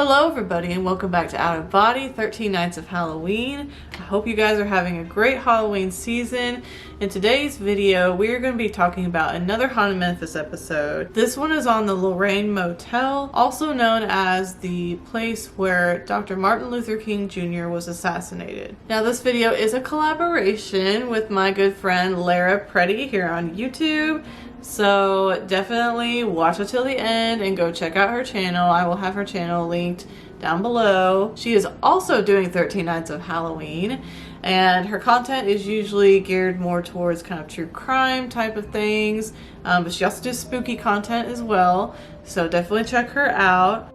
Hello everybody and welcome back to Out of Body, 13 Nights of Halloween. I hope you guys are having a great Halloween season. In today's video, we are going to be talking about another Haunted Memphis episode. This one is on the Lorraine Motel, also known as the place where Dr. Martin Luther King Jr. was assassinated. Now this video is a collaboration with my good friend Lera Pretty here on YouTube. So definitely watch it till the end and go check out her channel. I will have her channel linked down below. She is also doing 13 Nights of Halloween, and her content is usually geared more towards kind of true crime type of things, but she also does spooky content as well, so definitely check her out.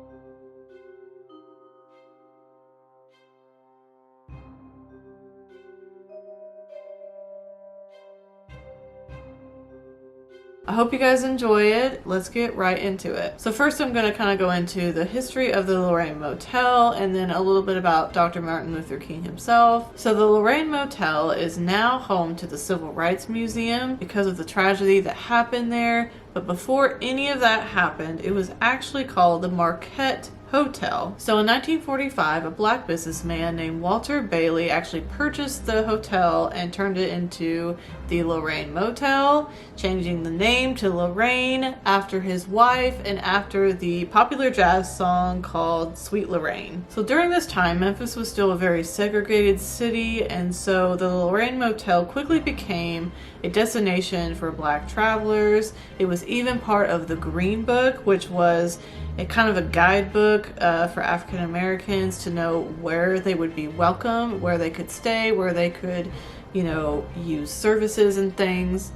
I hope you guys enjoy it. Let's get right into it. So first I'm going to kind of go into the history of the Lorraine Motel and then a little bit about Dr. Martin Luther King himself. So the Lorraine Motel is now home to the Civil Rights Museum because of the tragedy that happened there. But before any of that happened, it was actually called the Marquette Hotel. So in 1945, a black businessman named Walter Bailey actually purchased the hotel and turned it into the Lorraine Motel, changing the name to Lorraine after his wife and after the popular jazz song called Sweet Lorraine. So during this time, Memphis was still a very segregated city, and so the Lorraine Motel quickly became a destination for black travelers. It was even part of the Green Book, which was a kind of a guidebook for African Americans to know where they would be welcome, where they could stay, where they could, you know, use services and things.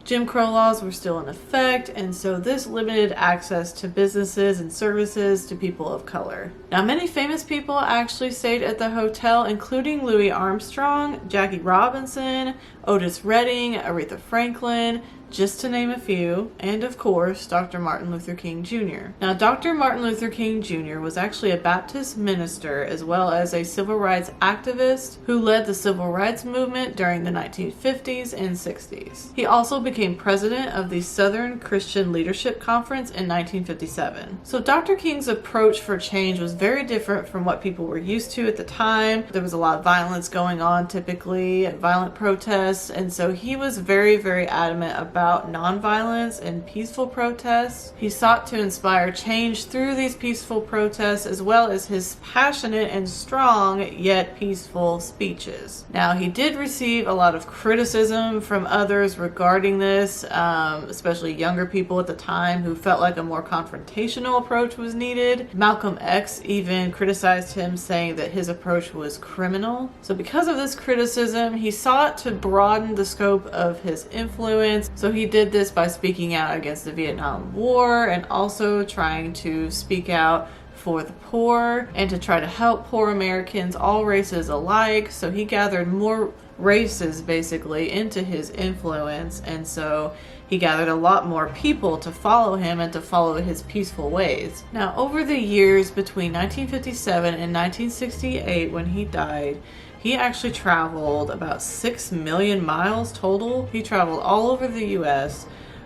Jim Crow laws were still in effect, and so this limited access to businesses and services to people of color. Now, many famous people actually stayed at the hotel, including Louis Armstrong, Jackie Robinson, Otis Redding, Aretha Franklin, just to name a few, and of course, Dr. Martin Luther King Jr. Now, Dr. Martin Luther King Jr. was actually a Baptist minister as well as a civil rights activist who led the civil rights movement during the 1950s and 60s. He also became president of the Southern Christian Leadership Conference in 1957. So Dr. King's approach for change was very different from what people were used to at the time. There was a lot of violence going on, typically, violent protests, and so he was very, very adamant about nonviolence and peaceful protests. He sought to inspire change through these peaceful protests, as well as his passionate and strong yet peaceful speeches. Now, he did receive a lot of criticism from others regarding this, especially younger people at the time who felt like a more confrontational approach was needed. Malcolm X even criticized him, saying that his approach was criminal. So because of this criticism, he sought to broaden the scope of his influence. So he did this by speaking out against the Vietnam War and also trying to speak out for the poor and to try to help poor Americans, all races alike. So he gathered more races basically into his influence, and so he gathered a lot more people to follow him and to follow his peaceful ways. Now, over the years between 1957 and 1968, when he died, he actually traveled about 6 million miles total. He traveled all over the US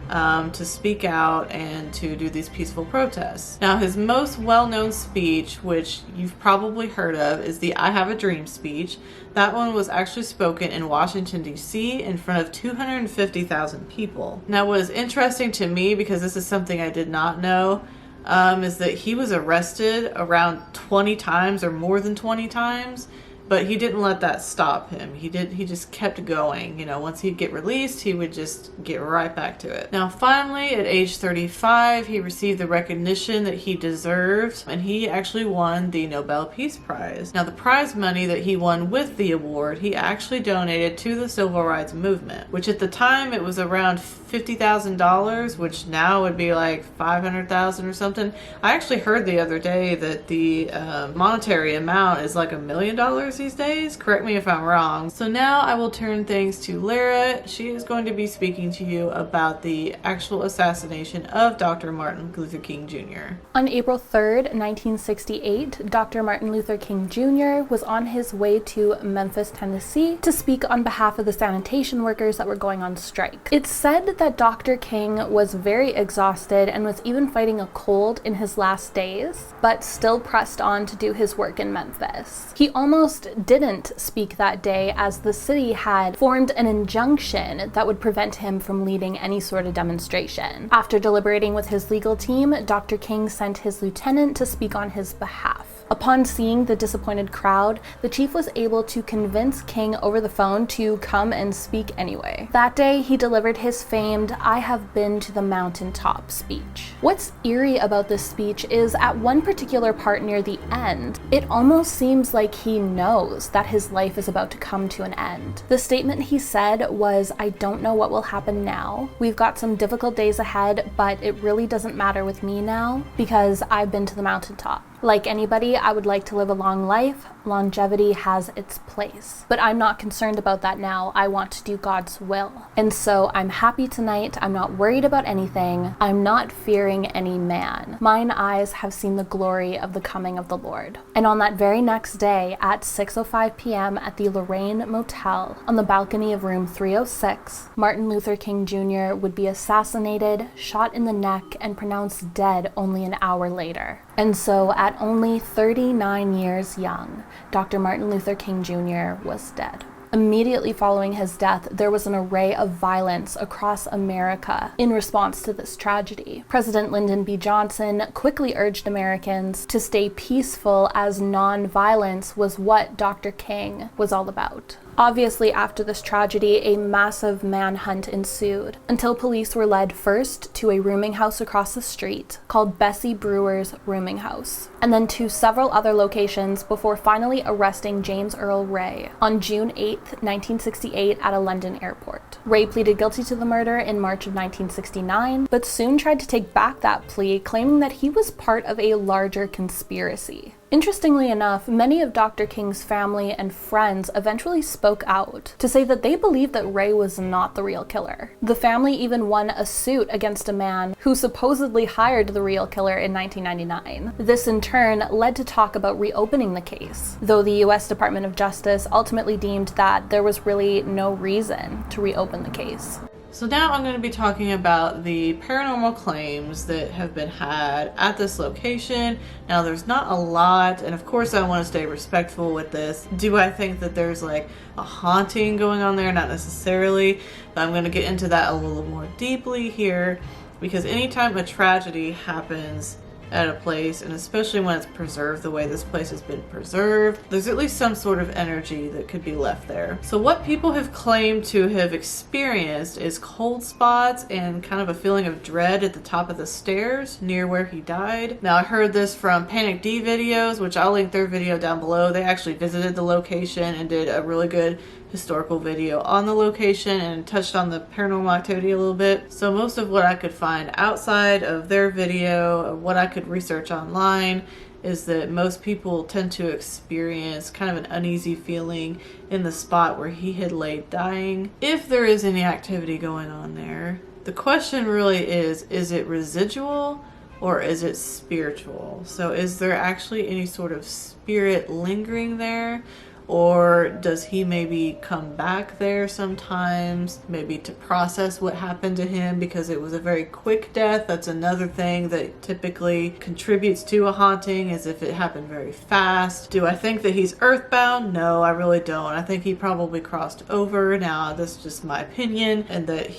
to speak out and to do these peaceful protests. Now, his most well-known speech, which you've probably heard of, is the I Have a Dream speech. That one was actually spoken in Washington, D.C. in front of 250,000 people. Now, what is interesting to me, because this is something I did not know, is that he was arrested around 20 times or more than 20 times. But he didn't let that stop him. He just kept going. You know, once he'd get released, he would just get right back to it. Now, finally, at age 35, he received the recognition that he deserved, and he actually won the Nobel Peace Prize. Now, the prize money that he won with the award, he actually donated to the civil rights movement, which at the time it was around $50,000, which now would be like $500,000 or something. I actually heard the other day that the monetary amount is like $1 million hours these days. Correct me if I'm wrong. So now I will turn things to Lera. She is going to be speaking to you about the actual assassination of Dr. Martin Luther King Jr. On April 3rd, 1968, Dr. Martin Luther King Jr. was on his way to Memphis, Tennessee to speak on behalf of the sanitation workers that were going on strike. It's said that Dr. King was very exhausted and was even fighting a cold in his last days, but still pressed on to do his work in Memphis. He almost didn't speak that day as the city had formed an injunction that would prevent him from leading any sort of demonstration. After deliberating with his legal team, Dr. King sent his lieutenant to speak on his behalf. Upon seeing the disappointed crowd, the chief was able to convince King over the phone to come and speak anyway. That day, he delivered his famed "I have been to the mountaintop" speech. What's eerie about this speech is at one particular part near the end, it almost seems like he knows that his life is about to come to an end. The statement he said was, "I don't know what will happen now. We've got some difficult days ahead, but it really doesn't matter with me now because I've been to the mountaintop. Like anybody, I would like to live a long life. Longevity has its place. But I'm not concerned about that now. I want to do God's will. And so I'm happy tonight. I'm not worried about anything. I'm not fearing any man. Mine eyes have seen the glory of the coming of the Lord." And on that very next day at 6:05 p.m. at the Lorraine Motel on the balcony of room 306, Martin Luther King Jr. would be assassinated, shot in the neck, and pronounced dead only an hour later. And so at only 39 years young, Dr. Martin Luther King Jr. was dead. Immediately following his death, there was an array of violence across America in response to this tragedy. President Lyndon B. Johnson quickly urged Americans to stay peaceful as non-violence was what Dr. King was all about. Obviously, after this tragedy, a massive manhunt ensued until police were led first to a rooming house across the street called Bessie Brewer's Rooming House, and then to several other locations before finally arresting James Earl Ray on June 8, 1968 at a London airport. Ray pleaded guilty to the murder in March of 1969, but soon tried to take back that plea, claiming that he was part of a larger conspiracy. Interestingly enough, many of Dr. King's family and friends eventually spoke out to say that they believed that Ray was not the real killer. The family even won a suit against a man who supposedly hired the real killer in 1999. This in turn led to talk about reopening the case, though the US Department of Justice ultimately deemed that there was really no reason to reopen the case. So now I'm going to be talking about the paranormal claims that have been had at this location. Now there's not a lot, and of course I want to stay respectful with this. Do I think that there's like a haunting going on there? Not necessarily, but I'm going to get into that a little more deeply here, because anytime a tragedy happens at a place, and especially when it's preserved the way this place has been preserved, there's at least some sort of energy that could be left there. So what people have claimed to have experienced is cold spots and kind of a feeling of dread at the top of the stairs near where he died. Now I heard this from Panic D videos, which I'll link their video down below. They actually visited the location and did a really good historical video on the location and touched on the paranormal activity a little bit. So most of what I could find outside of their video, what I could research online, is that most people tend to experience kind of an uneasy feeling in the spot where he had laid dying. If there is any activity going on there, the question really is it residual or is it spiritual? So is there actually any sort of spirit lingering there? Or does he maybe come back there sometimes, maybe to process what happened to him because it was a very quick death? That's another thing that typically contributes to a haunting, is if it happened very fast. Do I think that he's earthbound? No, I really don't. I think he probably crossed over. Now, that's just my opinion, and that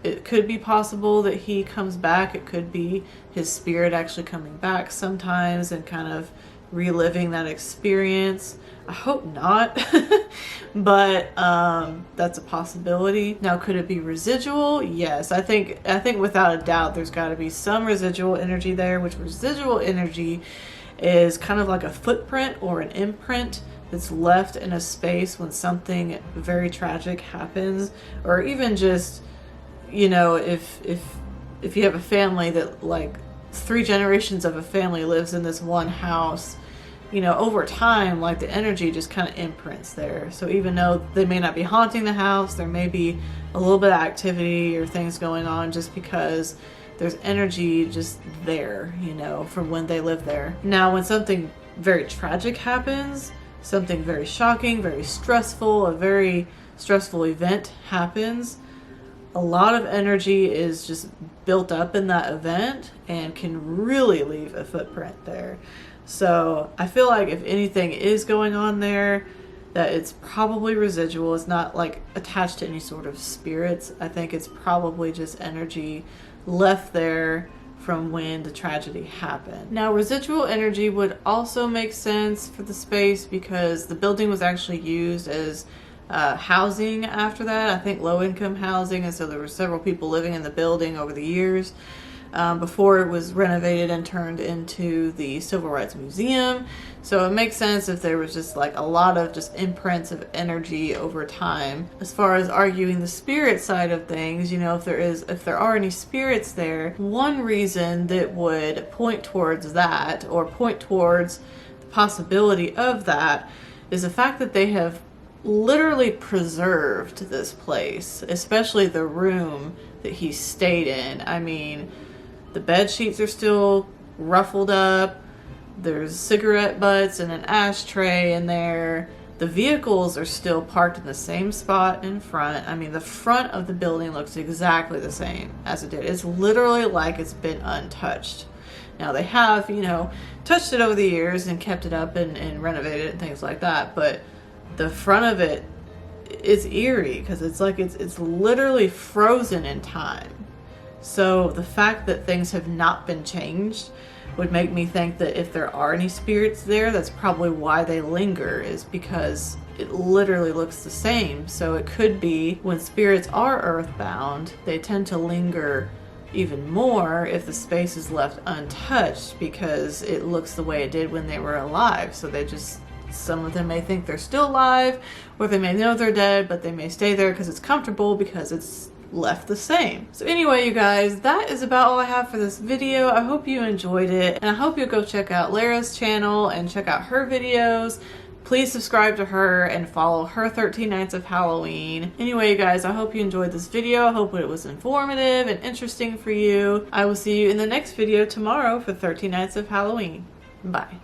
it could be possible that he comes back. It could be his spirit actually coming back sometimes and kind of reliving that experience. I hope not, but that's a possibility. Now, could it be residual? Yes, I think without a doubt there's got to be some residual energy there, which residual energy is kind of like a footprint or an imprint that's left in a space when something very tragic happens, or even just, you know, if you have a family that like 3 generations of a family lives in this one house, you know, over time, like the energy just kind of imprints there. So even though they may not be haunting the house, there may be a little bit of activity or things going on just because there's energy just there, you know, from when they lived there. Now, when something very tragic happens, something very shocking, very stressful, a very stressful event happens, a lot of energy is just built up in that event and can really leave a footprint there. So I feel like if anything is going on there, that it's probably residual. It's not like attached to any sort of spirits. I think it's probably just energy left there from when the tragedy happened. Now, residual energy would also make sense for the space because the building was actually used as housing after that. I think low-income housing, and so there were several people living in the building over the years before it was renovated and turned into the Civil Rights Museum. So it makes sense if there was just like a lot of just imprints of energy over time. As far as arguing the spirit side of things, you know, if there are any spirits there, one reason that would point towards that, or point towards the possibility of that, is the fact that they have literally preserved this place, especially the room that he stayed in. I mean, the bed sheets are still ruffled up. There's cigarette butts and an ashtray in there. The vehicles are still parked in the same spot in front. I mean, the front of the building looks exactly the same as it did. It's literally like it's been untouched. Now, they have, you know, touched it over the years and kept it up and renovated it and things like that, but the front of it is eerie because it's like it's literally frozen in time. So the fact that things have not been changed would make me think that if there are any spirits there, that's probably why they linger, is because it literally looks the same. So it could be when spirits are earthbound, they tend to linger even more if the space is left untouched because it looks the way it did when they were alive. So they just, some of them may think they're still alive, or they may know they're dead, but they may stay there because it's comfortable, because it's left the same. So anyway, you guys, that is about all I have for this video. I hope you enjoyed it, and I hope you'll go check out Lera's channel and check out her videos. Please subscribe to her and follow her 13 Nights of Halloween. Anyway, you guys, I hope you enjoyed this video. I hope it was informative and interesting for you. I will see you in the next video tomorrow for 13 Nights of Halloween. Bye.